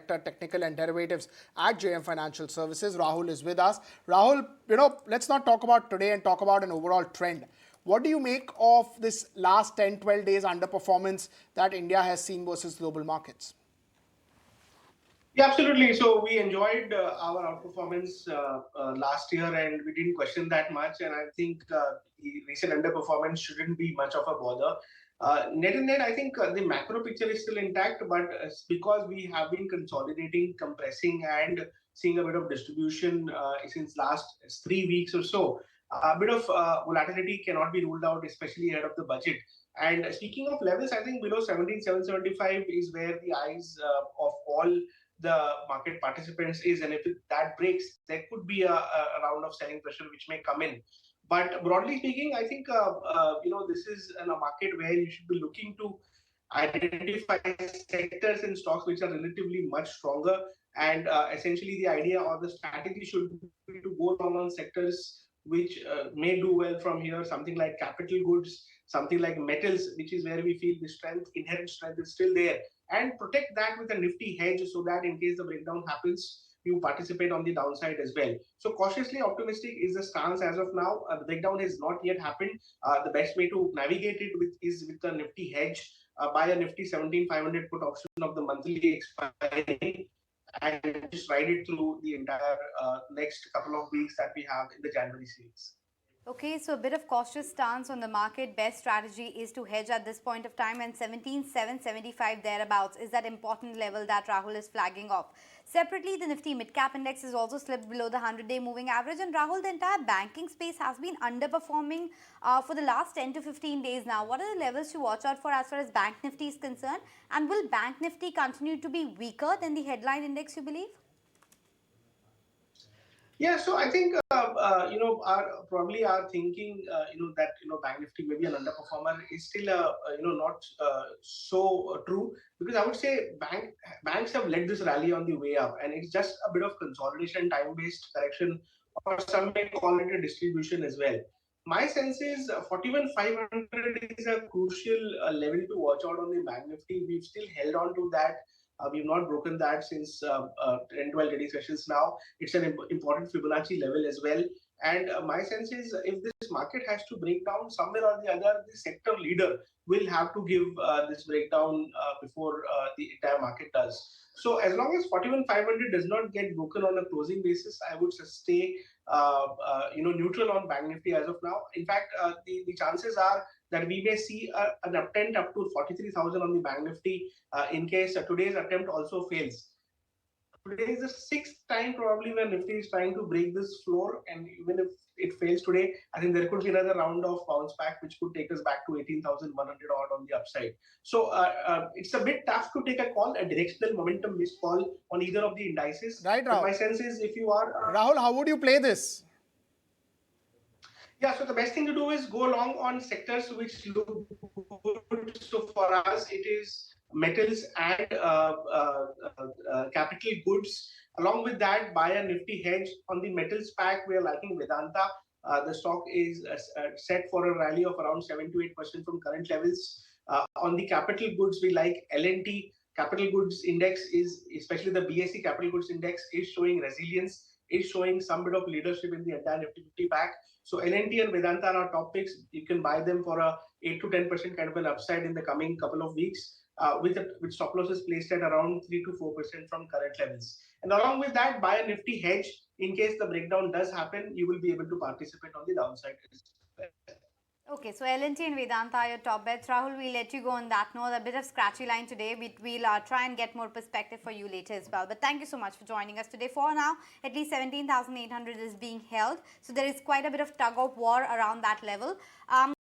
Director, Technical and Derivatives at JM Financial Services. Rahul is with us. Rahul, let's not talk about today and talk about an overall trend. What do you make of this last 10, 12 days underperformance that India has seen versus global markets? Yeah, absolutely. So we enjoyed our outperformance last year, and we didn't question that much. And I think the recent underperformance shouldn't be much of a bother. Net and net, I think the macro picture is still intact, but because we have been consolidating, compressing, and seeing a bit of distribution since last 3 weeks or so, a bit of volatility cannot be ruled out, especially ahead of the budget. And speaking of levels, I think below 17,775 is where the eyes of all the market participants is, and if that breaks, there could be a round of selling pressure which may come in. But broadly speaking, I think this is a market where you should be looking to identify sectors and stocks which are relatively much stronger. And essentially, the idea or the strategy should be to go along on sectors which may do well from here. Something like capital goods, something like metals, which is where we feel the inherent strength is still there, and protect that with a nifty hedge so that in case the breakdown happens, you participate on the downside as well. So cautiously optimistic is the stance as of now. The breakdown has not yet happened. The best way to navigate it is with a nifty hedge. Buy a nifty 17,500 put option of the monthly expiry and just ride it through the entire next couple of weeks that we have in the January series. Okay, so a bit of cautious stance on the market. Best strategy is to hedge at this point of time, and 17,775 thereabouts is that important level that Rahul is flagging off. Separately, the Nifty mid-cap index has also slipped below the 100-day moving average, and Rahul, the entire banking space has been underperforming for the last 10 to 15 days now. What are the levels to watch out for as far as Bank Nifty is concerned, and will Bank Nifty continue to be weaker than the headline index, you believe? Yeah, so I think our thinking that Bank Nifty may be an underperformer is still not so true, because I would say banks have led this rally on the way up, and it's just a bit of consolidation, time based correction, or some may call it a distribution as well. My sense is 41,500 is a crucial level to watch out on the Bank Nifty. We've still held on to that. We've not broken that since 10, 12 trading sessions now. It's an important Fibonacci level as well. And my sense is if this market has to break down somewhere or the other, the sector leader will have to give this breakdown before the entire market does. So as long as 41,500 does not get broken on a closing basis, I would stay neutral on Bank Nifty as of now. In fact, the chances are that we may see an attempt up to 43,000 on the Bank Nifty in case today's attempt also fails. Today is the sixth time probably where Nifty is trying to break this floor, and even if it fails today, I think there could be another round of bounce back which could take us back to 18,100 odd on the upside. So it's a bit tough to take a call, a directional momentum missed call on either of the indices. Right, Rahul. But my sense is if you are... Rahul, how would you play this? Yeah, so the best thing to do is go along on sectors which look good. So for us, it is metals and capital goods. Along with that, buy a nifty hedge on the metals pack. We are liking Vedanta. The stock is set for a rally of around 7 to 8% from current levels. On the capital goods, we like L&T. Capital goods index is, especially the BSE capital goods index, is showing resilience, is showing some bit of leadership in the entire Nifty 50 pack. So L&T and Vedanta are our top picks. You can buy them for a 8 to 10% kind of an upside in the coming couple of weeks, with stop losses placed at around 3 to 4% from current levels. And along with that, buy a Nifty hedge in case the breakdown does happen. You will be able to participate on the downside as well. Okay, so L&T and Vedanta are your top bets. Rahul, we'll let you go on that note. A bit of scratchy line today. We'll try and get more perspective for you later as well. But thank you so much for joining us today. For now, at least 17,800 is being held. So there is quite a bit of tug of war around that level.